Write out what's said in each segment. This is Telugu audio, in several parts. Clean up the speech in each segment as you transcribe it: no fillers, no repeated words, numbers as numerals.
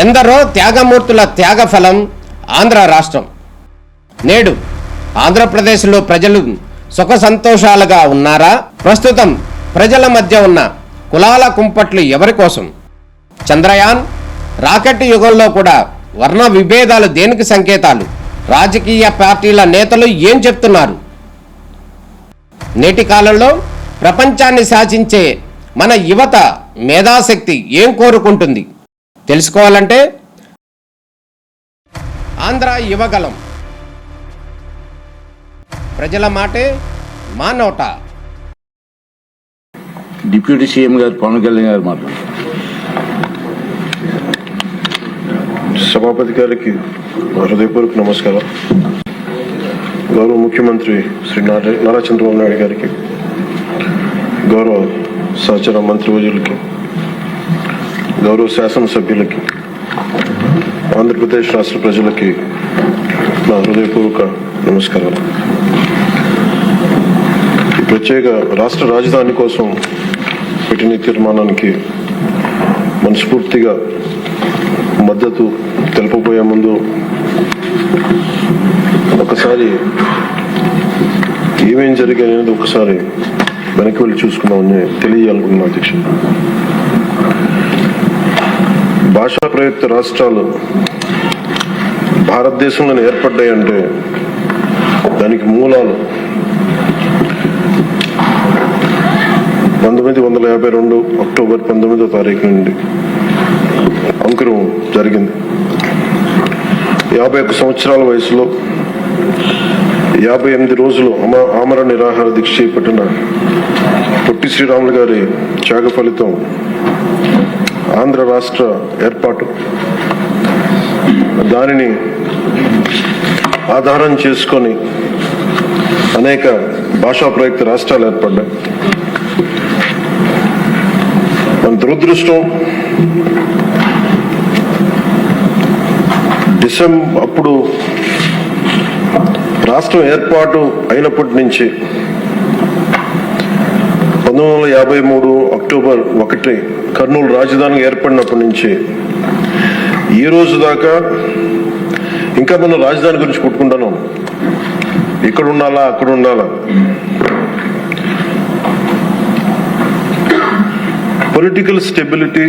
ఎందరో త్యాగమూర్తుల త్యాగఫలం ఆంధ్ర రాష్ట్రం. నేడు ఆంధ్రప్రదేశ్లో ప్రజలు సుఖ సంతోషాలుగా ఉన్నారా? ప్రస్తుతం ప్రజల మధ్య ఉన్న కులాల కుంపట్లు ఎవరి కోసం? చంద్రయాన్ రాకెట్ యుగంలో కూడా వర్ణ విభేదాలు దేనికి సంకేతాలు? రాజకీయ పార్టీల నేతలు ఏం చెప్తున్నారు? నేటి కాలంలో ప్రపంచాన్ని శాసించే మన యువత మేధాశక్తి ఏం కోరుకుంటుంది? తెలుసుకోవాలంటే ఆంధ్ర యువగలం. ప్రజల మాటే మా నోట. డిప్యూటీ సీఎం గారు పవన్ కళ్యాణ్ గారు మాట్లాడారు. సభాపతి గారికి హృదయపూర్వక నమస్కారం. గౌరవ ముఖ్యమంత్రి శ్రీ నారా చంద్రబాబు నాయుడు గారికి, గౌరవ సహచర మంత్రివర్యులకి, గౌరవ శాసనసభ్యులకి, ఆంధ్రప్రదేశ్ రాష్ట్ర ప్రజలకి నా హృదయపూర్వక నమస్కారాలు. ఈ ప్రత్యేక రాష్ట్ర రాజధాని కోసం పెట్టిన తీర్మానానికి మనస్ఫూర్తిగా మద్దతు తెలుపబోయే ముందు ఒకసారి ఏమేం జరిగాయనేది ఒకసారి వెనక్కి వెళ్ళి చూసుకుందామని తెలియజేయాలనుకున్నాను అధ్యక్షుడు. భాషా ప్రయుక్త రాష్ట్రాలు భారతదేశంలో ఏర్పడ్డాయంటే దానికి మూలాలు 1952 అక్టోబర్ 19వ తారీఖు నుండి అంకురం జరిగింది. 51 సంవత్సరాల వయసులో 58 రోజులు ఆమరణ నిరాహార దీక్ష చేపట్టిన పొట్టి శ్రీరాములు గారి త్యాగ ఫలితం ఆంధ్ర రాష్ట్ర ఏర్పాటు. దానిని ఆధారం చేసుకొని అనేక భాషా ప్రయుక్త రాష్ట్రాలు ఏర్పడ్డాయి. మన దురదృష్టం, అప్పుడు రాష్ట్రం ఏర్పాటు అయినప్పటి నుంచి 1953 అక్టోబర్ 1 కర్నూలు రాజధానిగా ఏర్పడినప్పటి నుంచి ఈ రోజు దాకా ఇంకా మనం రాజధాని గురించి కొట్టుకుంటున్నాం. ఇక్కడ ఉండాలా, అక్కడ ఉండాలా. పొలిటికల్ స్టెబిలిటీ,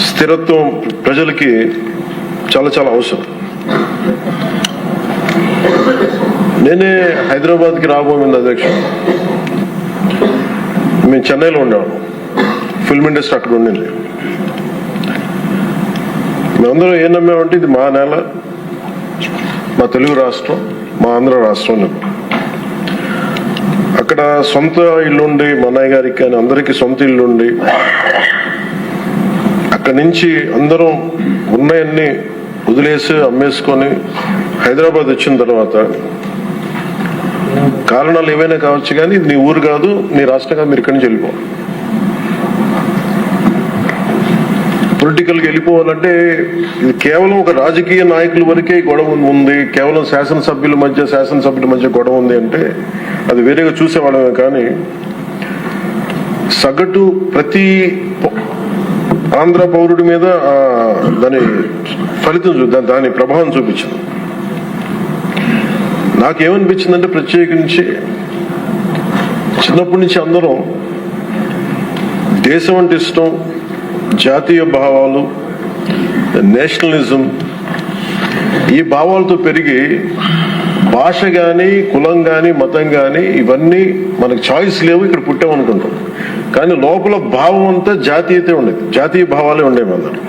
స్థిరత్వం ప్రజలకి చాలా చాలా అవసరం. నేనే హైదరాబాద్కి రాబోయింది అధ్యక్ష. మేము చెన్నైలో ఉన్నాము. ఫిల్మ్ ఇండస్ట్రీ అక్కడ ఉండింది. మేమందరం ఏం నమ్మామంటే ఇది మా నేల, మా తెలుగు రాష్ట్రం, మా ఆంధ్ర రాష్ట్రం. అక్కడ సొంత ఇల్లుండి, మా అన్నయ్య గారికి కానీ అందరికీ సొంత ఇల్లుండి అక్కడి నుంచి అందరం ఉన్నాయన్నీ వదిలేసి అమ్మేసుకొని హైదరాబాద్ వచ్చిన తర్వాత కారణాలు ఏవైనా కావచ్చు కానీ ఇది నీ ఊరు కాదు, నీ రాష్ట్రం కాదు, మీరు ఇక్కడి నుంచి వెళ్ళిపో. పొలిటికల్గా వెళ్ళిపోవాలంటే ఇది కేవలం ఒక రాజకీయ నాయకుల వరకే గొడవ ఉంది, కేవలం శాసనసభ్యుల మధ్య గొడవ ఉంది అంటే అది వేరేగా చూసేవాళ్ళమే. కానీ సగటు ప్రతి ఆంధ్ర పౌరుడి మీద దాని ఫలితం దాని ప్రభావం చూపించింది. నాకేమనిపించిందంటే ప్రత్యేకించి చిన్నప్పటి నుంచి అందరం దేశం అంటే ఇష్టం, జాతీయ భావాలు, నేషనలిజం, ఈ భావాలతో పెరిగి భాష కానీ, కులం కానీ, మతం కానీ ఇవన్నీ మనకు చాయిస్ లేవు, ఇక్కడ పుట్టామనుకుంటాం. కానీ లోపల భావం అంతా జాతీయతే ఉండేది, జాతీయ భావాలే ఉండేవి అందరు.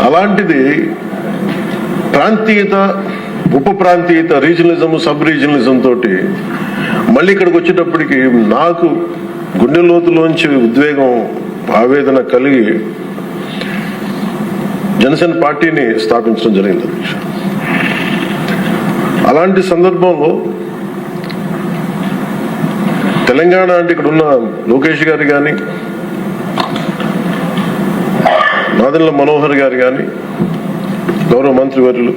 అలాంటిది ప్రాంతీయత, ఉప ప్రాంతీయత, రీజనలిజం, సబ్ రీజనలిజం తోటి మళ్ళీ ఇక్కడికి వచ్చేటప్పటికి నాకు గుండె లోతులోంచి ఉద్వేగం, ఆవేదన కలిగి జనసేన పార్టీని స్థాపించడం జరిగింది. అలాంటి సందర్భంలో తెలంగాణ అంటే ఇక్కడ ఉన్న లోకేష్ గారు కానీ, నాదెండ్ల మనోహర్ గారు కానీ, గౌరవ మంత్రివర్యులు,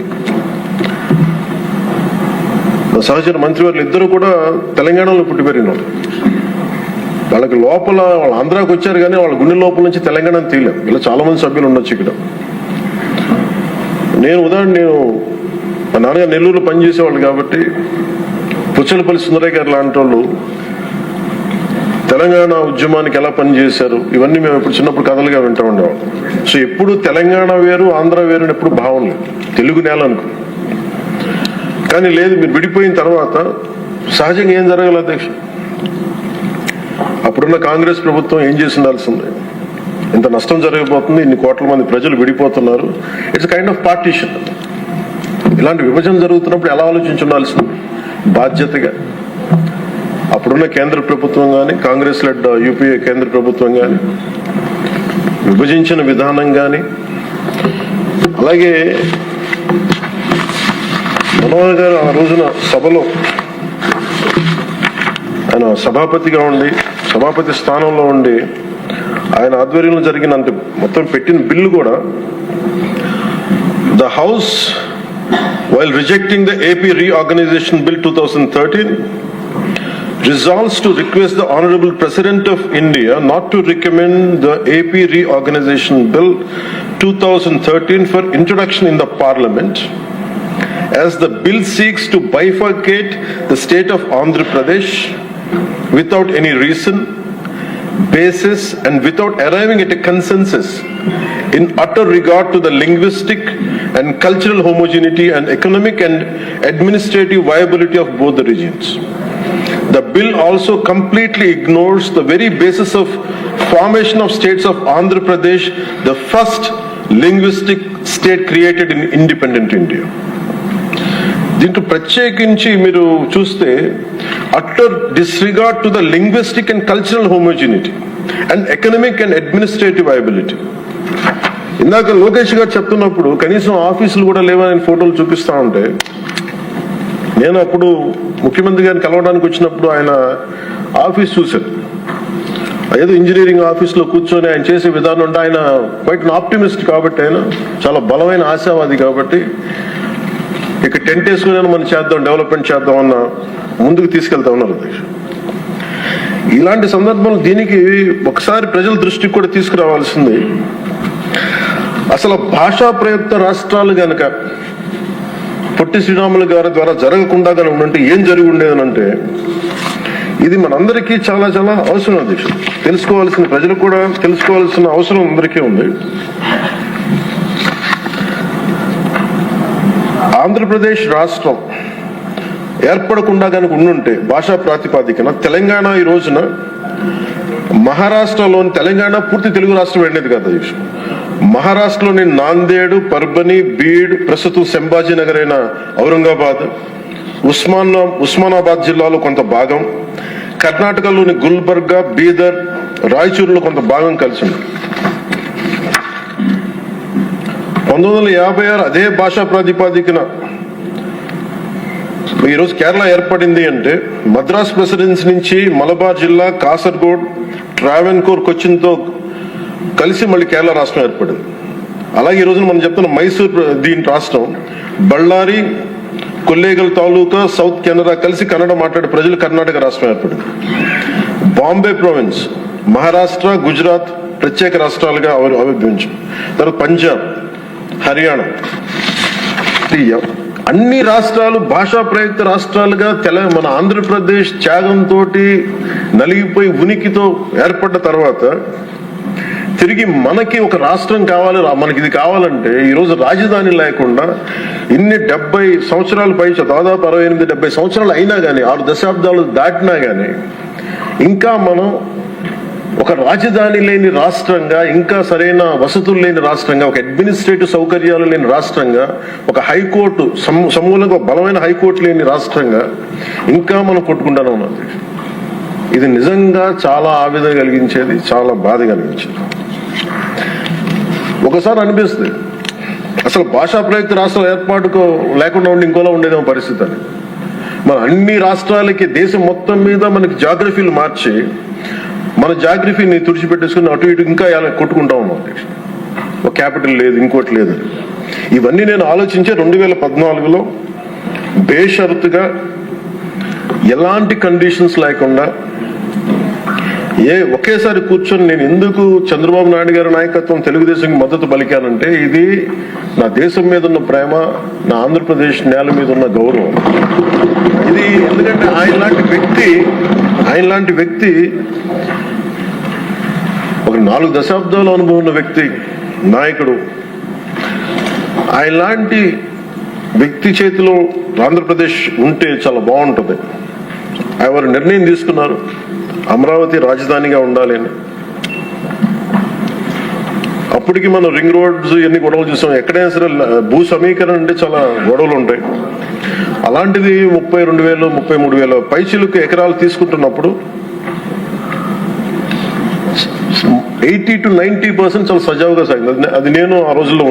సహచర మంత్రివర్యులు ఇద్దరు కూడా తెలంగాణలో పుట్టి పెరిగినారు. వాళ్ళకి లోపల వాళ్ళు ఆంధ్రాకి వచ్చారు కానీ వాళ్ళ గుండె లోపల నుంచి తెలంగాణ తీయలేం. ఇలా చాలా మంది సభ్యులు ఉండొచ్చు ఇక్కడ. నేను మా నాన్నగారు నెల్లూరులో పనిచేసేవాళ్ళు కాబట్టి పుచ్చలపల్లి సుందరయ్య గారు లాంటి వాళ్ళు తెలంగాణ ఉద్యమానికి ఎలా పనిచేశారు ఇవన్నీ మేము ఎప్పుడు చిన్నప్పుడు కథలుగా వింటూ ఉండేవాళ్ళం. సో ఎప్పుడు తెలంగాణ వేరు ఆంధ్ర వేరు ఎప్పుడు భావం లేదు, తెలుగు నేల అనుకో. కానీ లేదు, మీరు విడిపోయిన తర్వాత సహజంగా ఏం జరగాలి అధ్యక్ష? అప్పుడున్న కాంగ్రెస్ ప్రభుత్వం ఏం చేసి ఉండాల్సిందే? ఇంత నష్టం జరగబోతుంది, ఇన్ని కోట్ల మంది ప్రజలు విడిపోతున్నారు, ఇట్స్ కైండ్ ఆఫ్ పార్టీషన్. ఇలాంటి విభజన జరుగుతున్నప్పుడు ఎలా ఆలోచించి ఉండాల్సింది? బాధ్యతగా అప్పుడున్న కేంద్ర ప్రభుత్వం కానీ, కాంగ్రెస్ లెడ్ యూపీఏ కేంద్ర ప్రభుత్వం కానీ విభజించిన విధానం కానీ, అలాగే మనోహర్ గారు ఆ రోజున సభలో ఆయన సభాపతిగా ఉండి, సభాపతి స్థానంలో ఉండి ఆయన ఆధ్వర్యంలో జరిగిన అంటే మొత్తం పెట్టిన బిల్లు కూడా, the house while rejecting the AP Reorganization Bill 2013 resolves to request the Honorable President of India not to recommend the AP Reorganization Bill 2013 for introduction in the Parliament, as the bill seeks to bifurcate the state of Andhra Pradesh without any reason, basis and without arriving at a consensus in utter regard to the linguistic and cultural homogeneity and economic and administrative viability of both the regions. The bill also completely ignores the very basis of formation of states of Andhra Pradesh, the first linguistic state created in independent India. దీంట్లో ప్రత్యేకించి మీరు చూస్తే utter disregard to the linguistic and cultural homogeneity and economic and administrative viability. ఇందాక లోకేష్ గారు చెప్తున్నప్పుడు కనీసం ఆఫీసులు కూడా లేవని ఫోటోలు చూపిస్తా ఉంటే, నేను అప్పుడు ముఖ్యమంత్రి గారిని కలవడానికి వచ్చినప్పుడు ఆయన ఆఫీస్ చూశాను. ఏదో ఇంజనీరింగ్ ఆఫీస్లో కూర్చొని ఆయన చేసే విధానం ఉంటే, ఆయన క్వైట్ ఆప్టిమిస్ట్ కాబట్టి, ఆయన చాలా బలమైన ఆశావాది కాబట్టి, ఇక టెంట్ వేసుకుని మనం చేద్దాం, డెవలప్మెంట్ చేద్దాం అన్న ముందుకు తీసుకెళ్తా ఉన్నారు అధ్యక్ష. ఇలాంటి సందర్భంలో దీనికి ఒకసారి ప్రజల దృష్టికి కూడా తీసుకురావాల్సింది, అసలు భాషా ప్రయుక్త రాష్ట్రాలు గనక పొట్టి శ్రీరాములు గారి ద్వారా జరగకుండా కానీ ఉండంటే ఏం జరిగి ఉండేదనంటే, ఇది మనందరికీ చాలా చాలా అవసరం అధ్యక్ష. తెలుసుకోవాల్సిన, ప్రజలు కూడా తెలుసుకోవాల్సిన అవసరం అందరికీ ఉంది. ఆంధ్రప్రదేశ్ రాష్ట్రం ఏర్పడకుండా కనుక ఉండుంటే భాషా ప్రాతిపాదికన తెలంగాణ ఈ రోజున మహారాష్ట్రలోని, తెలంగాణ పూర్తి తెలుగు రాష్ట్రం వెళ్ళేది కదా. మహారాష్ట్రలోని నాందేడ్, పర్బని, బీడ్, ప్రస్తుతం సంభాజీనగర్ అయిన ఔరంగాబాద్, ఉస్మానాబాద్ జిల్లాలో కొంత భాగం, కర్ణాటకలోని గుల్బర్గా, బీదర్, రాయచూరులో కొంత భాగం కలిసి ఉంది. 1956 అదే భాషా ప్రాతిపాదికన ఈరోజు కేరళ ఏర్పడింది అంటే, మద్రాస్ ప్రెసిడెన్సీ నుంచి మలబార్ జిల్లా, కాసర్గోడ్, ట్రావెన్కోర్, కొచ్చిన్తో కలిసి మళ్ళీ కేరళ రాష్ట్రం ఏర్పడింది. అలాగే ఈ రోజున మనం చెప్తున్న మైసూర్ దీని రాష్ట్రం, బళ్ళారి, కొల్లేగల్ తాలూకా, సౌత్ కెనరా కలిసి కన్నడ మాట్లాడే ప్రజలు కర్ణాటక రాష్ట్రం ఏర్పడింది. బాంబే ప్రావిన్స్, మహారాష్ట్ర, గుజరాత్ ప్రత్యేక రాష్ట్రాలుగా ఆవిర్భవించారు. తర్వాత పంజాబ్, హర్యానా, అన్ని రాష్ట్రాలు భాషా ప్రయుక్త రాష్ట్రాలుగా మన ఆంధ్రప్రదేశ్ త్యాగంతో నలిగిపోయి ఉనికితో ఏర్పడ్డ తర్వాత తిరిగి మనకి ఒక రాష్ట్రం కావాలి, మనకి ఇది కావాలంటే ఈరోజు రాజధాని లేకుండా ఇన్ని 70 సంవత్సరాలు పై, దాదాపు 68-70 సంవత్సరాలు అయినా కానీ, 6 దశాబ్దాలు దాటినా కానీ ఇంకా మనం ఒక రాజధాని లేని రాష్ట్రంగా, ఇంకా సరైన వసతులు లేని రాష్ట్రంగా, ఒక అడ్మినిస్ట్రేటివ్ సౌకర్యాలు లేని రాష్ట్రంగా, ఒక హైకోర్టు సమూలంగా బలమైన హైకోర్టు లేని రాష్ట్రంగా ఇంకా మనం కొట్టుకుంటానే ఉన్నాం. ఇది నిజంగా చాలా ఆవేదన కలిగించేది, చాలా బాధ కలిగించేది. ఒకసారి అనిపిస్తుంది అసలు భాషా ప్రయుక్త రాష్ట్రాల ఏర్పాటుకు లేకుండా ఉండి ఇంకోలా ఉండేదేమో పరిస్థితి అని. మన అన్ని రాష్ట్రాలకి దేశం మొత్తం మీద మనకి జాగ్రఫీలు మార్చి మన జాగ్రఫీని తుడిచిపెట్టేసుకుని అటు ఇటు ఇంకా కొట్టుకుంటా ఉన్నాం. ఒక క్యాపిటల్ లేదు, ఇంకోటి లేదు. ఇవన్నీ నేను ఆలోచించే 2014లో బేషరతుగా ఎలాంటి కండిషన్స్ లేకుండా ఒకేసారి కూర్చొని నేను ఎందుకు చంద్రబాబు నాయుడు గారి నాయకత్వం తెలుగుదేశంకి మద్దతు పలికానంటే ఇది నా దేశం మీద ఉన్న ప్రేమ, నా ఆంధ్రప్రదేశ్ నేల మీద ఉన్న గౌరవం. ఇది ఎందుకంటే ఆయన లాంటి వ్యక్తి ఒక 4 దశాబ్దాల అనుభవం ఉన్న వ్యక్తి, నాయకుడు. ఆయన లాంటి వ్యక్తి చేతిలో ఆంధ్రప్రదేశ్ ఉంటే చాలా బాగుంటుంది. వారు నిర్ణయం తీసుకున్నారు అమరావతి రాజధానిగా ఉండాలి అని. అప్పటికి మనం రింగ్ రోడ్స్ ఎన్ని గొడవలు చూసాం. ఎక్కడైనా సరే భూ సమీకరణ అంటే చాలా గొడవలు ఉంటాయి. అలాంటిది 32,000 33,000 పైచిలకు ఎకరాలు తీసుకుంటున్నప్పుడు 80 to 90% చాలా సజావుగా సాగింది. అది నేను ఆ రోజుల్లో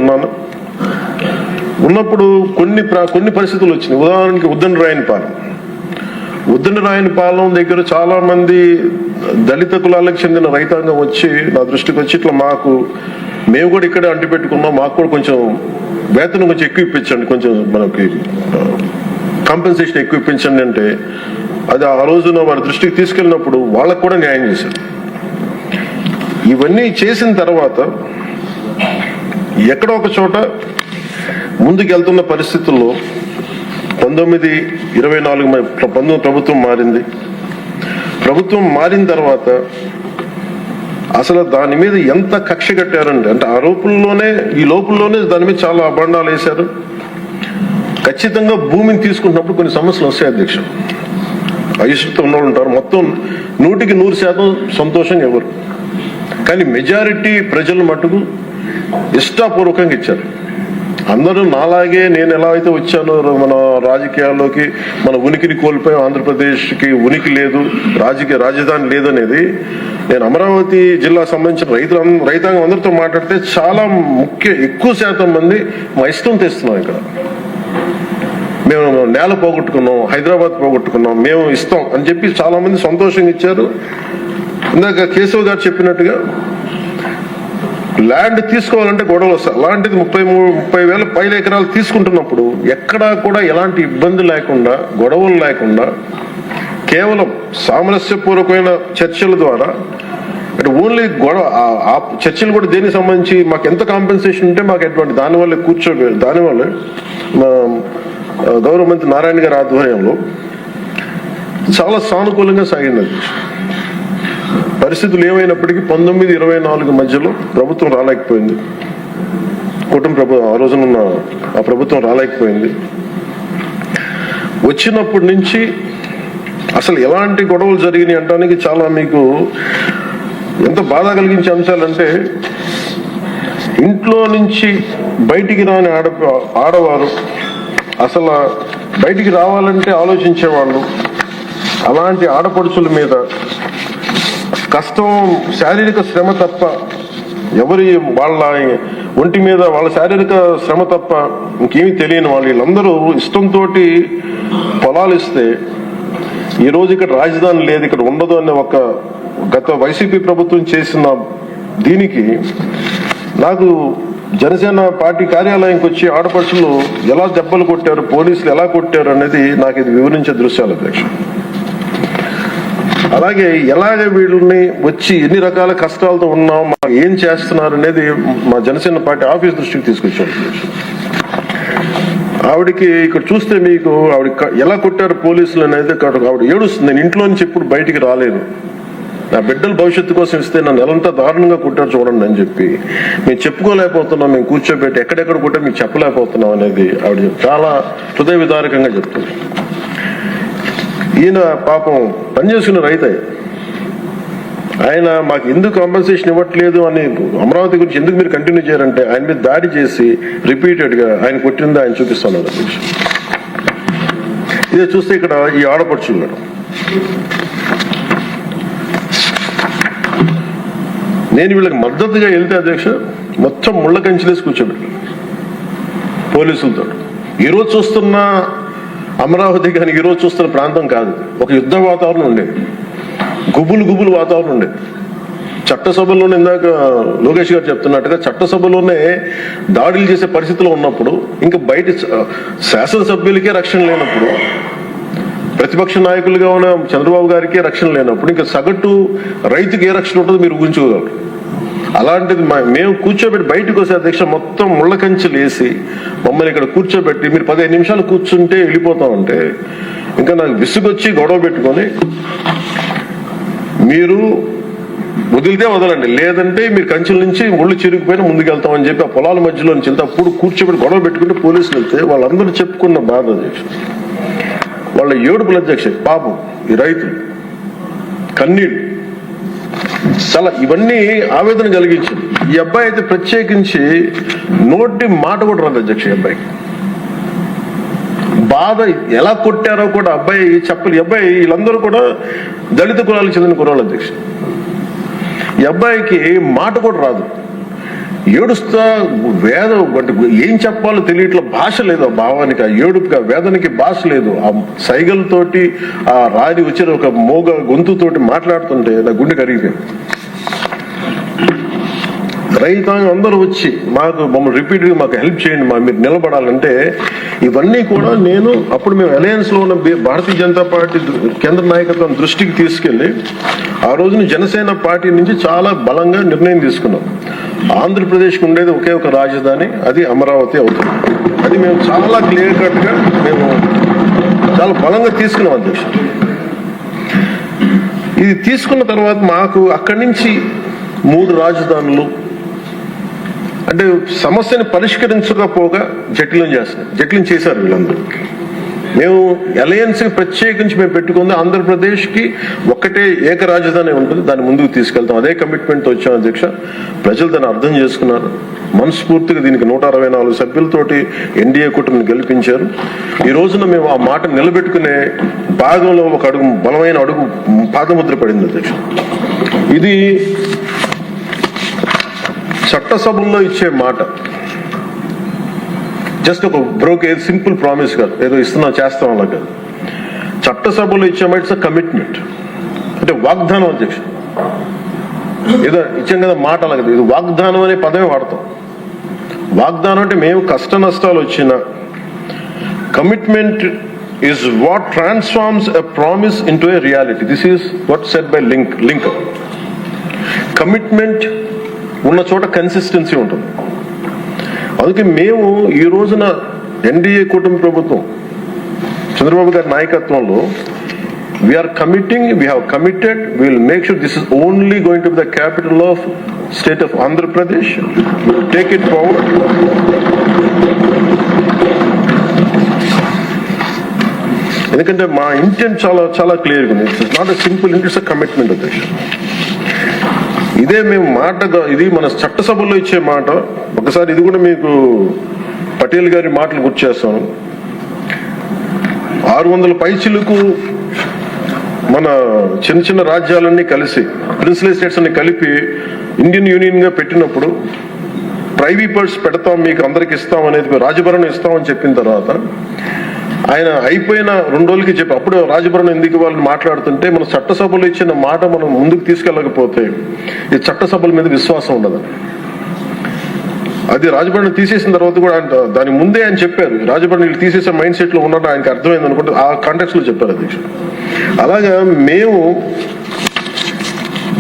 ఉన్నప్పుడు కొన్ని పరిస్థితులు వచ్చినాయి. ఉదాహరణకి ఉద్దండరాయనిపాలెం దగ్గర చాలా మంది దళిత కులాలకు చెందిన రైతాంగం వచ్చి నా దృష్టికి వచ్చి ఇట్లా మేము కూడా ఇక్కడే అంటి పెట్టుకున్నాం, మాకు కూడా కొంచెం వేతనం కొంచెం ఎక్కువ ఇప్పించండి, కొంచెం మనకి కాంపెన్సేషన్ ఎక్కువ ఇప్పించండి అంటే అది ఆ రోజున వారి దృష్టికి తీసుకెళ్ళినప్పుడు వాళ్ళకు కూడా న్యాయం చేశారు. ఇవన్నీ చేసిన తర్వాత ఎక్కడో ఒక చోట ముందుకెళ్తున్న పరిస్థితుల్లో 1924 ప్రభుత్వం మారింది. ప్రభుత్వం మారిన తర్వాత అసలు దాని మీద ఎంత కక్ష కట్టారండి అంటే ఈ లోపుల్లోనే దాని మీద చాలా అభండాలు వేశారు. ఖచ్చితంగా భూమిని తీసుకుంటున్నప్పుడు కొన్ని సమస్యలు వస్తాయి అధ్యక్ష. అయిష్టత ఉన్నవాళ్ళు ఉంటారు. మొత్తం 100% సంతోషంగా ఎవరు, కానీ మెజారిటీ ప్రజలు మటుకు ఇష్టాపూర్వకంగా ఇచ్చారు. అందరూ నాలాగే నేను ఎలా అయితే వచ్చానో మన రాజకీయాల్లోకి మన ఉనికిని కోల్పోయాం, ఆంధ్రప్రదేశ్కి ఉనికి లేదు, రాజధాని లేదనేది నేను అమరావతి జిల్లా సంబంధించిన రైతాంగం అందరితో మాట్లాడితే చాలా ఎక్కువ శాతం మంది మా ఇష్టం తెస్తున్నాం. ఇక్కడ మేము నేల పోగొట్టుకున్నాం, హైదరాబాద్ పోగొట్టుకున్నాం, మేము ఇస్తాం అని చెప్పి చాలా మంది సంతోషంగా ఇచ్చారు. ఇందాక కేశవ్ గారు చెప్పినట్టుగా ల్యాండ్ తీసుకోవాలంటే గొడవలు వస్తాయి. అలాంటిది 30,000 పైల ఎకరాలు తీసుకుంటున్నప్పుడు ఎక్కడా కూడా ఎలాంటి ఇబ్బంది లేకుండా, గొడవలు లేకుండా, కేవలం సామరస్యపూర్వకమైన చర్చల ద్వారా అంటే ఓన్లీ ఆ చర్చలు కూడా దేనికి సంబంధించి మాకు ఎంత కాంపెన్సేషన్ ఉంటే మాకు ఎటువంటి దానివల్ల గౌరవ మంత్రి నారాయణ గారి ఆధ్వర్యంలో చాలా సానుకూలంగా సాగింది. పరిస్థితులు ఏమైనప్పటికీ 1924 మధ్యలో ప్రభుత్వం రాలేకపోయింది. ఆ రోజునున్న ఆ ప్రభుత్వం రాలేకపోయింది. వచ్చినప్పటి నుంచి అసలు ఎలాంటి గొడవలు జరిగినాయి అంటానికి చాలా మీకు ఎంత బాధ కలిగించే అంశాలంటే, ఇంట్లో నుంచి బయటికి రాని ఆడవారు అసలు బయటికి రావాలంటే ఆలోచించేవాళ్ళు. అలాంటి ఆడపడుచుల మీద కష్టం, శారీరక శ్రమ తప్ప వాళ్ళ ఒంటి మీద వాళ్ళ శారీరక శ్రమ తప్ప ఇంకేమీ తెలియని వీళ్ళందరూ ఇష్టంతో పొలాలు ఇస్తే ఈరోజు ఇక్కడ రాజధాని లేదు, ఇక్కడ ఉండదు అనే ఒక గత వైసీపీ ప్రభుత్వం చేసిన దీనికి నాకు జనసేన పార్టీ కార్యాలయంకి వచ్చి ఆడపడుచులు ఎలా దెబ్బలు కొట్టారు, పోలీసులు ఎలా కొట్టారు అనేది నాకు ఇది వివరించే దృశ్యాలు అధ్యక్ష. అలాగే ఎలాగే వీళ్ళని వచ్చి ఎన్ని రకాల కష్టాలతో ఉన్నాం, మాకు ఏం చేస్తున్నారు అనేది మా జనసేన పార్టీ ఆఫీస్ దృష్టికి తీసుకొచ్చారు. ఆవిడకి ఇక్కడ చూస్తే మీకు ఆవిడ ఎలా కొట్టారు పోలీసులు అనేది ఆవిడ ఏడుస్తుంది. నేను ఇంట్లో నుంచి ఎప్పుడు బయటికి రాలేదు, నా బిడ్డల భవిష్యత్తు కోసం ఇస్తే నన్ను ఎలాంతా దారుణంగా కొట్టారు చూడండి అని చెప్పి మేము చెప్పుకోలేకపోతున్నాం, మేము కూర్చోబెట్టి ఎక్కడెక్కడ కొట్టా మీకు చెప్పలేకపోతున్నాం అనేది ఆవిడ చాలా హృదయ విదారకంగా చెప్తుంది. ఈయన పాపం పనిచేసుకున్న రైతు, ఆయన మాకు ఎందుకు కాంపెన్సేషన్ ఇవ్వట్లేదు అని అమరావతి గురించి ఎందుకు మీరు కంటిన్యూ చేయారంటే ఆయన మీద దాడి చేసి రిపీటెడ్ గా ఆయన కొట్టింది ఆయన చూపిస్తున్నారు. ఇదే చూస్తే ఇక్కడ ఈ ఆడపడుచున్నాడు. నేను వీళ్ళకి మద్దతుగా వెళ్తే అధ్యక్ష మొత్తం ముళ్ళ కంచెలేసి కూర్చోబెట్టాను పోలీసులతో. ఈరోజు చూస్తున్న అమరావతి కానీ ఈరోజు చూస్తున్న ప్రాంతం కాదు, ఒక యుద్ధ వాతావరణం ఉండేది, గుబులు వాతావరణం ఉండేది. చట్టసభలోనే ఇందాక లోకేష్ గారు చెప్తున్నట్టుగా చట్టసభలోనే దాడులు చేసే పరిస్థితిలో ఉన్నప్పుడు ఇంకా బయట శాసనసభ్యులకే రక్షణ లేనప్పుడు ప్రతిపక్ష నాయకులుగా ఉన్న చంద్రబాబు గారికి రక్షణ లేనప్పుడు ఇంకా సగటు రైతుకి ఏ రక్షణ ఉంటుందో మీరు ఊహించుకోగలరు. అలాంటిది మేము కూర్చోబెట్టి బయటకు వస్తే అధ్యక్ష మొత్తం ముళ్ళ కంచెలు వేసి మమ్మల్ని ఇక్కడ కూర్చోబెట్టి మీరు 15 నిమిషాలు కూర్చుంటే వెళ్ళిపోతామంటే ఇంకా నాకు విసుగొచ్చి గొడవ పెట్టుకొని మీరు వదిలితే వదలండి, లేదంటే మీరు కంచెల నుంచి ముళ్ళు చిరిగిపోయినా ముందుకెళ్తామని చెప్పి ఆ పొలాల మధ్యలో నుంచి వెళ్తే అప్పుడు కూర్చోబెట్టి గొడవ పెట్టుకుంటే పోలీసులు వెళ్తే వాళ్ళందరూ చెప్పుకున్న బాధ అధ్యక్ష, వాళ్ళ ఏడుపుల అధ్యక్ష, పాపం ఈ రైతులు కన్నీళ్ళు చాలా ఇవన్నీ ఆవేదన కలిగించింది. ఈ అబ్బాయి అయితే ప్రత్యేకించి నోటి మాట కూడా రాదు అధ్యక్ష. ఈ అబ్బాయికి బాధ ఎలా కొట్టారో కూడా అబ్బాయి చెప్పలు. ఈ అబ్బాయి వీళ్ళందరూ కూడా దళిత కులాలకు చెందిన కురాలు అధ్యక్ష. ఈ అబ్బాయికి మాట కూడా రాదు, ఏడుస్తా వేదం ఏం చెప్పాలో తెలియట్ల, భాష లేదు ఆ భావానికి, ఆ ఏడుపుకి, ఆ వేదనకి భాష లేదు. ఆ సైగలతోటి ఆ రాని వచ్చిన ఒక మోగ గొంతుతోటి మాట్లాడుతుంటే నా గుండె కరిగిపోయింది. రైతాంగం అందరూ వచ్చి మమ్మల్ని రిపీట్గా మాకు హెల్ప్ చేయండి, మీరు నిలబడాలంటే ఇవన్నీ కూడా నేను అప్పుడు మేము అలయన్స్ లో ఉన్న భారతీయ జనతా పార్టీ కేంద్ర నాయకత్వం దృష్టికి తీసుకెళ్లి ఆ రోజున జనసేన పార్టీ నుంచి చాలా బలంగా నిర్ణయం తీసుకున్నాం. ఆంధ్రప్రదేశ్కి ఉండేది ఒకే ఒక రాజధాని, అది అమరావతి అవుతుంది. అది మేము చాలా క్లియర్ కట్ గా మేము చాలా బలంగా తీసుకున్నాం అధ్యక్ష. ఇది తీసుకున్న తర్వాత మాకు అక్కడి నుంచి 3 రాజధానులు అంటే సమస్యని పరిష్కరించకపోగా జటిలం చేశారు వీళ్ళందరూ. మేము అలయన్స్ ప్రత్యేకించి మేము పెట్టుకుంది ఆంధ్రప్రదేశ్కి ఒక్కటే ఏక రాజధాని ఉంటుంది, దాన్ని ముందుకు తీసుకెళ్తాం, అదే కమిట్మెంట్తో వచ్చాం అధ్యక్ష. ప్రజలు దాన్ని అర్థం చేసుకున్నారు, మనస్ఫూర్తిగా దీనికి 164 సభ్యులతోటి ఎన్డీఏ కూటమిని గెలిపించారు. ఈ రోజున మేము ఆ మాట నిలబెట్టుకునే భాగంలో ఒక అడుగు బలమైన అడుగు పాదముద్ర పడింది అధ్యక్ష. ఇది చట్టసభల్లో ఇచ్చే మాట జస్ట్ ఒక సింపుల్ ప్రామిస్ కాదు, ఏదో చేస్తాం అలా కాదు. చట్టసభలో ఇచ్చే మాట ఇట్స్ కమిట్మెంట్, అంటే వాగ్దానం అధ్యక్ష. ఏదో ఇచ్చాం కదా మాట అలా కదా, ఇది వాగ్దానం అనే పదమే వాడతాం. వాగ్దానం అంటే మేము కష్ట నష్టాలు వచ్చిన commitment is what transforms a promise into a reality. This is what said by Lincoln. Commitment ఉన్న చోట కన్సిస్టెన్సీ ఉంటుంది. అందుకే మేము ఈ రోజున ఎన్డీఏ కూటమి ప్రభుత్వం చంద్రబాబు గారి నాయకత్వంలో we are committing, we have committed, we will make sure this is only going to be the capital of state of Andhra Pradesh. Take it forward. ఎందుకంటే మా ఇంటెంట్ చాలా చాలా క్లియర్గా ఉంది. It's not a simple it's a commitment అధ్యక్ష. ఇదే మేము మాటగా, ఇది మన చట్టసభలో ఇచ్చే మాట. ఒకసారి ఇది కూడా మీకు పటేల్ గారి మాటలు గుర్తు చేస్తాను. 600 పైచిలకు మన చిన్న చిన్న రాజ్యాలన్నీ కలిసి ప్రిన్సిపల్ స్టేట్స్ అన్ని కలిపి ఇండియన్ యూనియన్ గా పెట్టినప్పుడు ప్రైవేట్ పర్స్ పెడతాం, మీకు అందరికి ఇస్తాం అనేది, రాజభరణం ఇస్తామని చెప్పిన తర్వాత ఆయన అయిపోయిన 2 రోజులకి చెప్పి అప్పుడు రాజభరణం ఎందుకు వాళ్ళని మాట్లాడుతుంటే మన చట్టసభలో ఇచ్చిన మాట మనం ముందుకు తీసుకెళ్ళకపోతే ఈ చట్టసభల మీద విశ్వాసం ఉండదు. అది రాజభరణం తీసేసిన తర్వాత కూడా ఆయన దాని ముందే ఆయన చెప్పారు, రాజభరణం వీళ్ళు తీసేసే మైండ్ సెట్ లో ఉన్నట్టు ఆయనకి అర్థమైంది అనుకుంటే ఆ కాంటెక్స్ట్ లో చెప్పారు అధ్యక్షుడు. అలాగా మేము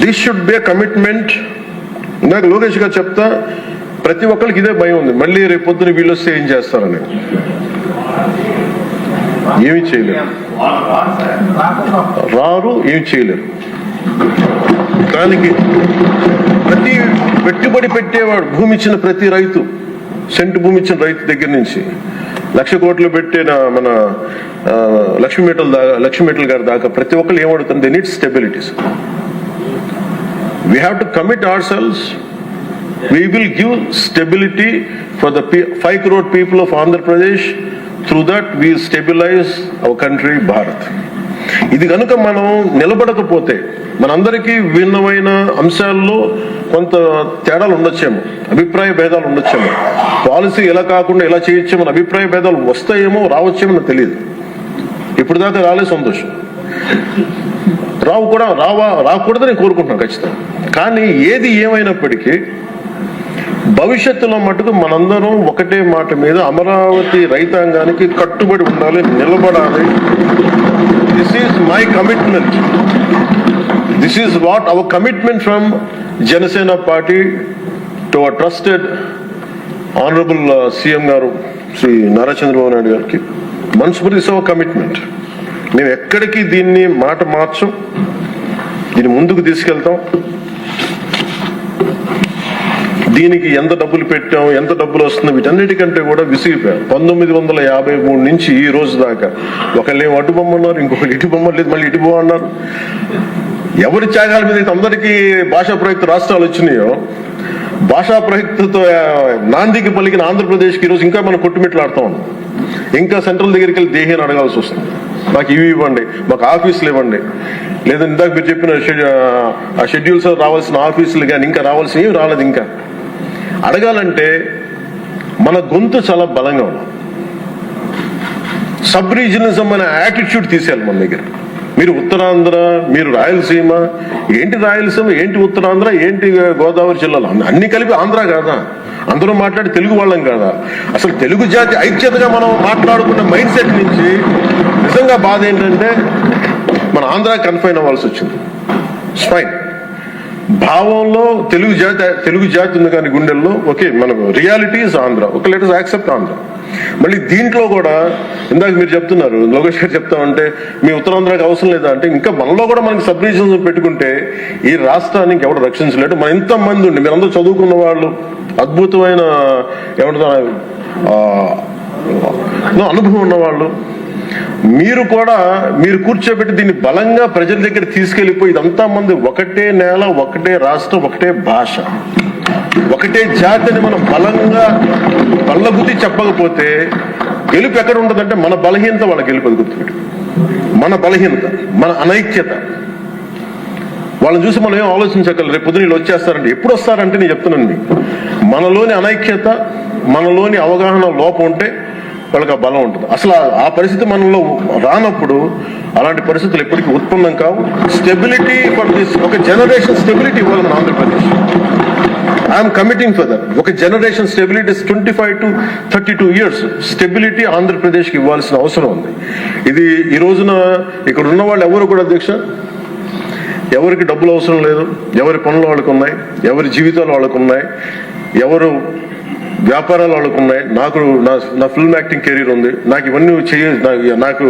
this should be a commitment. ఇందాక లోకేష్ గారు చెప్తా, ప్రతి ఒక్కరికి ఇదే భయం ఉంది, మళ్ళీ రేపు పొద్దున వీళ్ళు వస్తే ఏం చేస్తారని. ఏమి చేయలేరు, రారు, ఏమి చేయలేరు. దానికి ప్రతి పెట్టుబడి పెట్టేవాడు, భూమి ఇచ్చిన ప్రతి రైతు, సెంటు భూమి ఇచ్చిన రైతు దగ్గర నుంచి 1,00,000 కోట్లు పెట్టిన మన లక్ష్మీ గారి దాకా ప్రతి ఒక్కరు ఏమడుతుంది, they need stabilities. We have to commit ourselves. We will give stability for the 5 crore people of Andhra Pradesh. Through that we will stabilize our country, Bharat. ఇది కనుక మనం నిలబడకపోతే మనందరికీ భిన్నమైన అంశాల్లో కొంత తేడాలు ఉండొచ్చేమో, అభిప్రాయ భేదాలు ఉండొచ్చేమో, పాలసీ ఎలా కాకుండా ఎలా చేయొచ్చేమో అభిప్రాయ భేదాలు వస్తాయేమో, రావచ్చేమో నాకు తెలియదు. ఇప్పుడు దాకా రాలే, సంతోషం. రాకూడదని కోరుకుంటున్నాను ఖచ్చితంగా. కానీ ఏది ఏమైనప్పటికీ భవిష్యత్తులో మటుకు మనందరం ఒకటే మాట మీద అమరావతి రైతాంగానికి కట్టుబడి ఉండాలి, నిలబడాలి. This is my commitment. This is what our commitment from Janasena party to our trusted honourable CM గారు శ్రీ నారా చంద్రబాబు నాయుడు గారికి. మనస్ఫూర్తి ఇస్ అవర్ కమిట్మెంట్. మేము ఎక్కడికి దీన్ని మాట మార్చం, దీన్ని ముందుకు తీసుకెళ్తాం. దీనికి ఎంత డబ్బులు పెట్టాం, ఎంత డబ్బులు వస్తుందో వీటన్నిటికంటే కూడా విసిగిపోయాం. 1953 నుంచి ఈ రోజు దాకా ఒకళ్ళేమో అటు బొమ్మ అన్నారు, ఇంకొకరు ఇటు బొమ్మ లేదు, మళ్ళీ ఇటు బొమ్మ అన్నారు. ఎవరి త్యాగాల మీద అయితే అందరికీ భాషా ప్రయుక్త రాష్ట్రాలు వచ్చినాయో, భాషా ప్రయుక్తతో నాందికి పలికిన ఆంధ్రప్రదేశ్కి ఈరోజు ఇంకా మనం కొట్టుమిట్లాడుతూ ఉన్నాం. ఇంకా సెంట్రల్ దగ్గరికి వెళ్ళి దేహాన్ని అడగాల్సి వస్తుంది. మాకు ఇవి ఇవ్వండి, మాకు ఆఫీసులు ఇవ్వండి, లేదా ఇందాక మీరు చెప్పిన ఆ షెడ్యూల్స్ రావాల్సిన ఆఫీసులు కానీ ఇంకా రావాల్సిన ఏమి రాలేదు. ఇంకా అడగాలంటే మన గొంతు చాలా బలంగా ఉన్నాం. సబ్ రీజనలిజం అనే యాటిట్యూడ్ తీసేయాలి మన దగ్గర. మీరు ఉత్తరాంధ్ర, మీరు రాయలసీమ, ఏంటి రాయలసీమ, ఏంటి ఉత్తరాంధ్ర, ఏంటి గోదావరి జిల్లాలో అన్ని కలిపి ఆంధ్ర కాదా? అందరూ మాట్లాడి తెలుగు వాళ్ళం కాదా? అసలు తెలుగు జాతి ఐక్యతగా మనం మాట్లాడుకున్న మైండ్ సెట్ నుంచి నిజంగా బాధ ఏంటంటే మన ఆంధ్ర కన్ఫైన్ అవ్వాల్సి వచ్చింది. ఫైన్, భావంలో తెలుగు జాతి ఉంది కానీ గుండెల్లో ఓకే, మనకు reality is Andhra. Okay, let us accept Andhra. మళ్ళీ దీంట్లో కూడా ఇందాక మీరు చెప్తున్నారు, లోకేష్ గారు చెప్తామంటే మీ ఉత్తరాంధ్రకి అవసరం లేదా అంటే, ఇంకా మనలో కూడా మనకి సబ్ రీజన్స్ పెట్టుకుంటే ఈ రాష్ట్రానికి ఎవరు రక్షించలేడు. మన ఎంతమంది ఉండి మీరందరూ చదువుకున్న వాళ్ళు, అద్భుతమైన ఏమంటారు అనుభవం ఉన్నవాళ్ళు, మీరు కూర్చోబెట్టి దీన్ని బలంగా ప్రజల దగ్గర తీసుకెళ్లిపోయి ఇదంతా మంది ఒకటే నేల, ఒకటే రాష్ట్రం, ఒకటే భాష, ఒకటే జాతిని మనం బలంగా బల్లబుద్ధి చెప్పకపోతే గెలుపు ఎక్కడ ఉంటుందంటే మన బలహీనత వాళ్ళ గెలుపు. అది గుర్తుపెట్టు, మన బలహీనత, మన అనైక్యత. వాళ్ళని చూసి మనం ఏం ఆలోచించగలరు. రేపు పొద్దున వీళ్ళు వచ్చేస్తారంటే, ఎప్పుడు వస్తారంటే నేను చెప్తున్నాను, మనలోని అనైక్యత, మనలోని అవగాహన లోపం ఉంటే వాళ్ళకి ఆ బలం ఉంటుంది. అసలు ఆ పరిస్థితి మనలో రానప్పుడు అలాంటి పరిస్థితులు ఎప్పటికీ ఉత్పన్నం కావు. స్టెబిలిటీ ఫర్ దిస్, ఒక జనరేషన్ స్టెబిలిటీ ఇవ్వాలి మన Andhra Pradesh. I'm committing for that. ఒక generation stability 25 to 32 years stability ఆంధ్రప్రదేశ్కి ఇవ్వాల్సిన అవసరం ఉంది. ఇది ఈ రోజున ఇక్కడ ఉన్న వాళ్ళు ఎవరు కూడా అధ్యక్ష, ఎవరికి డబ్బులు అవసరం లేదు, ఎవరి పనులు వాళ్ళకు ఉన్నాయి, ఎవరి జీవితాలు వాళ్ళకు ఉన్నాయి, ఎవరు వ్యాపారాలు వాళ్ళకు ఉన్నాయి. నా ఫిల్మ్ యాక్టింగ్ కెరీర్ ఉంది, నాకు ఇవన్నీ నాకు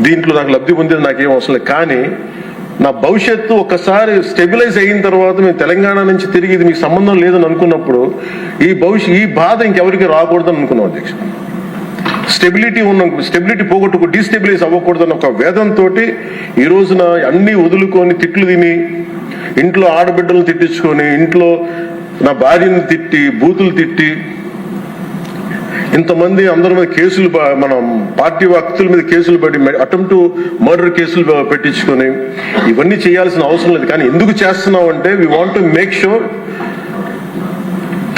దీంట్లో నాకు లబ్ధి పొందేది నాకేం అవసరం లేదు. కానీ నా భవిష్యత్తు ఒక్కసారి స్టెబిలైజ్ అయిన తర్వాత మేము తెలంగాణ నుంచి తిరిగి ఇది మీకు సంబంధం లేదని అనుకున్నప్పుడు ఈ బాధ ఇంకెవరికి రాకూడదని అనుకున్నాం అధ్యక్ష. స్టెబిలిటీ పోగొట్టుకు డీస్టెబిలైజ్ అవ్వకూడదని ఒక వేదంతో ఈ రోజున అన్ని వదులుకొని తిట్లు తిని, ఇంట్లో ఆడబిడ్డలను తిట్టించుకొని, ఇంట్లో నా భార్యను తిట్టి, బూతులు తిట్టి, ఇంతమంది అందరి మీద కేసులు, మన పార్టీ వ్యక్తుల మీద కేసులు పడి, అటెంప్ట్ మర్డర్ కేసులు పెట్టించుకొని ఇవన్నీ చేయాల్సిన అవసరం లేదు. కానీ ఎందుకు చేస్తున్నాం అంటే we want to make sure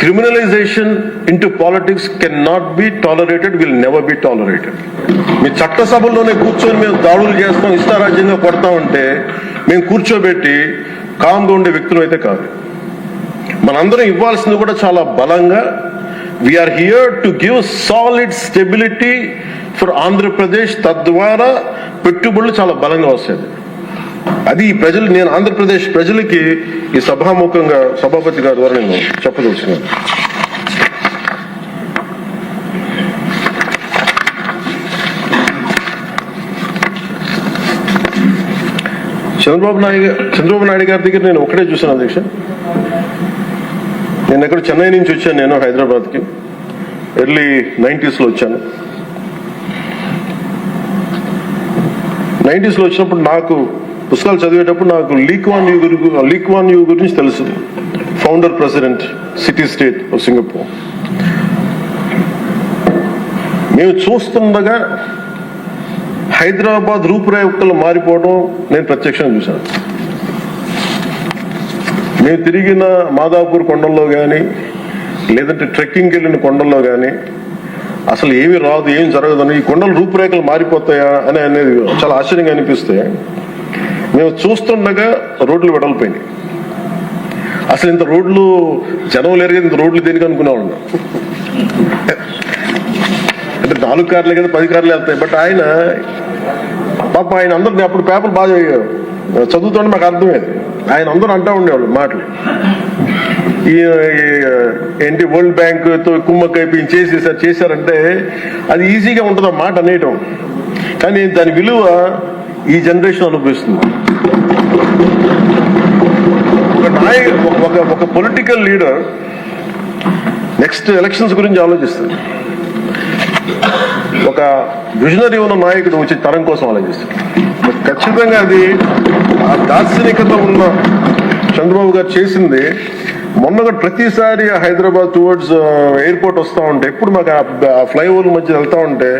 criminalisation into politics can not be tolerated, will never be tolerated. మీ చట్టసభల్లోనే కూర్చొని మేము దాడులు చేస్తాం, ఇష్టారాజ్యంగా కొడతామంటే మేము కూర్చోబెట్టి కామ్గా ఉండే వ్యక్తులు అయితే కాదు. మనందరం ఇవ్వాల్సింది కూడా చాలా బలంగా, we are here to give solid stability for Andhra Pradesh. తద్వారా పెట్టుబడులు చాలా బలంగా వస్తాయి. అది ఈ ప్రజలు, నేను ఆంధ్రప్రదేశ్ ప్రజలకి ఈ సభాముఖంగా సభాపతి గారి ద్వారా నేను చెప్పదలుచుకున్నాను. చంద్రబాబు నాయుడు గారి దగ్గర నేను ఒకటే చూశాను అధ్యక్ష. నేను ఎక్కడ చెన్నై నుంచి వచ్చాను, నేను హైదరాబాద్కి ఎర్లీ 90s వచ్చాను. 90s వచ్చినప్పుడు నాకు పుస్తకాలు చదివేటప్పుడు నాకు లీక్వాన్ యూ గురించి తెలుసు. Founder president city state of Singapore. మేము చూస్తుండగా హైదరాబాద్ రూపురేఖలు మారిపోవడం నేను ప్రత్యక్షంగా చూశాను. మేము తిరిగిన మాదాపూర్ కొండల్లో కానీ, లేదంటే ట్రెక్కింగ్కి వెళ్ళిన కొండల్లో కానీ అసలు ఏమి రాదు, ఏం జరగదని, ఈ కొండలు రూపురేఖలు మారిపోతాయా అని అనేది చాలా ఆశ్చర్యంగా అనిపిస్తాయి. మేము చూస్తుండగా రోడ్లు వెడల్పోయినాయి. అసలు ఇంత రోడ్లు జనం లేరు కదా, ఇంత రోడ్లు దేనికి అనుకునేవాళ్ళు. అంటే 4 కార్లే కదా 10 కార్లు వెళ్తాయి. బట్ ఆయన పాప ఆయన అందరినీ అప్పుడు పేపర్ బాగా చదువుతుంటే మాకు అర్థమైంది. ఆయన అందరూ అంటూ ఉండేవాళ్ళు మాటలు, ఈ ఏంటి వరల్డ్ బ్యాంక్ తో కుమ్మక్కైపోయి చేశారంటే అది ఈజీగా ఉంటుంది ఆ మాట అనేయటం, కానీ దాని విలువ ఈ జనరేషన్ అనుభవిస్తుంది. ఒక పొలిటికల్ లీడర్ నెక్స్ట్ ఎలక్షన్స్ గురించి ఆలోచిస్తుంది. ఒక విజనరీ ఉన్న నాయకుడు వచ్చే తరం కోసం ఆలోచిస్తాడు. ఖచ్చితంగా అది ఆ దార్శనికత ఉన్న చంద్రబాబు గారు చేసింది. మొన్నగా ప్రతిసారి హైదరాబాద్ టువర్డ్స్ ఎయిర్పోర్ట్ వస్తూ ఉంటే, ఎప్పుడు మాకు ఆ ఫ్లైఓవర్ మధ్య వెళ్తా ఉంటే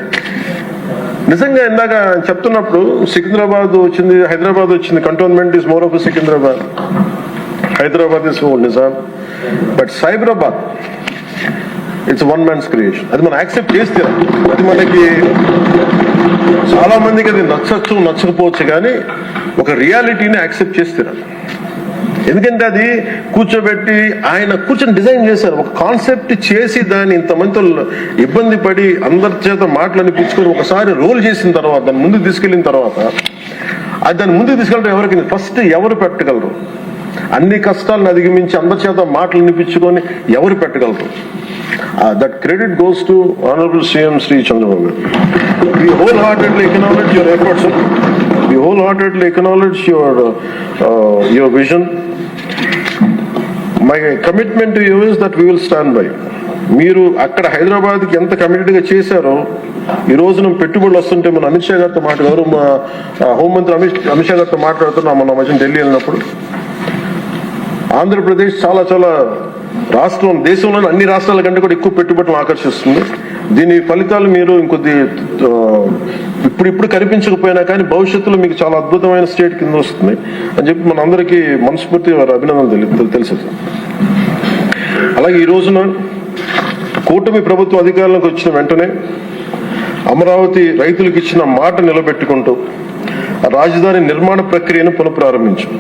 నిజంగా ఇందాక చెప్తున్నప్పుడు సికింద్రాబాద్ వచ్చింది, హైదరాబాద్ వచ్చింది. Cantonment is more of Secunderabad, Hyderabad is Nizam, but Cyberabad it's one man's creation. అది మనం యాక్సెప్ట్ చేస్తే అది మనకి చాలా మందికి అది నచ్చచ్చు నచ్చకపోవచ్చు, కానీ ఒక రియాలిటీని యాక్సెప్ట్ చేస్తారు. ఎందుకంటే అది కూర్చోబెట్టి ఆయన కూర్చొని డిజైన్ చేశారు, ఒక కాన్సెప్ట్ చేసి దాన్ని ఇంతమందితో ఇబ్బంది పడి అందరి చేత మాటలు అనిపించుకొని ఒకసారి రోల్ చేసిన తర్వాత దాన్ని ముందుకు తీసుకెళ్లిన తర్వాత అది దాన్ని ముందుకు తీసుకెళ్ళడం ఎవరికి ఫస్ట్ ఎవరు పెట్టగలరు? అన్ని కష్టాలను అధిగమించి అందరి చేత మాటలు అనిపించుకొని ఎవరు పెట్టగలరు? That credit goes to honourable CM Shri Chandrababu garu. We wholeheartedly acknowledge your efforts. We wholeheartedly acknowledge your vision. My commitment to you is that we will stand by. మీరు అక్కడ హైదరాబాద్కి ఎంత కమిటెడ్గా చేశారో ఈ రోజున పెట్టుబడులు వస్తుంటే మన అమిత్ షా గారితో మాట్లాడారు, మా హోంమంత్రి అమిత్ షా గారితో మాట్లాడుతున్నాం మన మధ్య ఢిల్లీ వెళ్ళినప్పుడు. ఆంధ్రప్రదేశ్ చాలా చాలా రాష్ట్రం, దేశంలోని అన్ని రాష్ట్రాల కంటే కూడా ఎక్కువ పెట్టుబడులను ఆకర్షిస్తుంది. దీని ఫలితాలు మీరు ఇంకొద్ది ఇప్పుడు కనిపించకపోయినా కానీ భవిష్యత్తులో మీకు చాలా అద్భుతమైన స్టేట్ కింద వస్తుంది అని చెప్పి మన అందరికీ మనస్ఫూర్తి వారి అభినందనలు తెలుసు. అలాగే ఈ రోజున కూటమి ప్రభుత్వం అధికారంలోకి వచ్చిన వెంటనే అమరావతి రైతులకు ఇచ్చిన మాట నిలబెట్టుకుంటూ రాజధాని నిర్మాణ ప్రక్రియను పునఃప్రారంభించాం.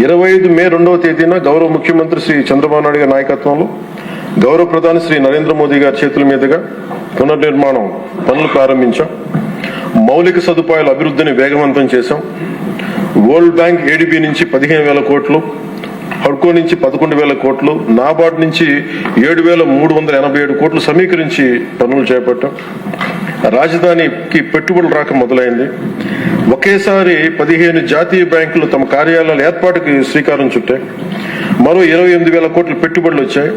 25 మే 2వ తేదీన గౌరవ ముఖ్యమంత్రి శ్రీ చంద్రబాబు నాయుడు గారి నాయకత్వంలో గౌరవ ప్రధాని శ్రీ నరేంద్ర మోదీ గారి చేతుల మీదుగా పునర్నిర్మాణం పనులు ప్రారంభించాం. మౌలిక సదుపాయాల అభివృద్ధిని వేగవంతం చేశాం. వరల్డ్ బ్యాంక్ ఏడీబీ నుంచి 15,000 కోట్లు, హడ్కో నుంచి 11,000 కోట్లు, నాబార్డ్ నుంచి 7,387 కోట్లు సమీకరించి పనులు చేపట్టాం. రాజధానికి పెట్టుబడులు రాక మొదలైంది. ఒకేసారి 15 జాతీయ బ్యాంకులు తమ కార్యాలయాల ఏర్పాటుకి శ్రీకారం చుట్టాయి. మరో 28,000 కోట్ల పెట్టుబడులు వచ్చాయి.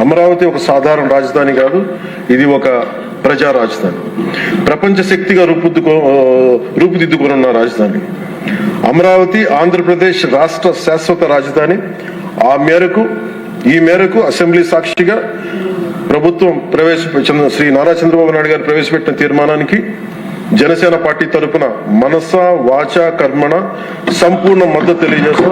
అమరావతి ఒక సాధారణ రాజధాని కాదు, ఇది ఒక ప్రజా రాజధాని, ప్రపంచ శక్తిగా రూపుదిద్దుకున్న రాజధాని. అమరావతి ఆంధ్రప్రదేశ్ రాష్ట్ర శాశ్వత రాజధాని. ఈ మేరకు అసెంబ్లీ సాక్షిగా ప్రభుత్వం శ్రీ నారా చంద్రబాబు నాయుడు గారు ప్రవేశపెట్టిన తీర్మానానికి జనసేన పార్టీ తరఫున మనస వాచ కర్మణ సంపూర్ణ మద్దతు తెలియజేస్తాం.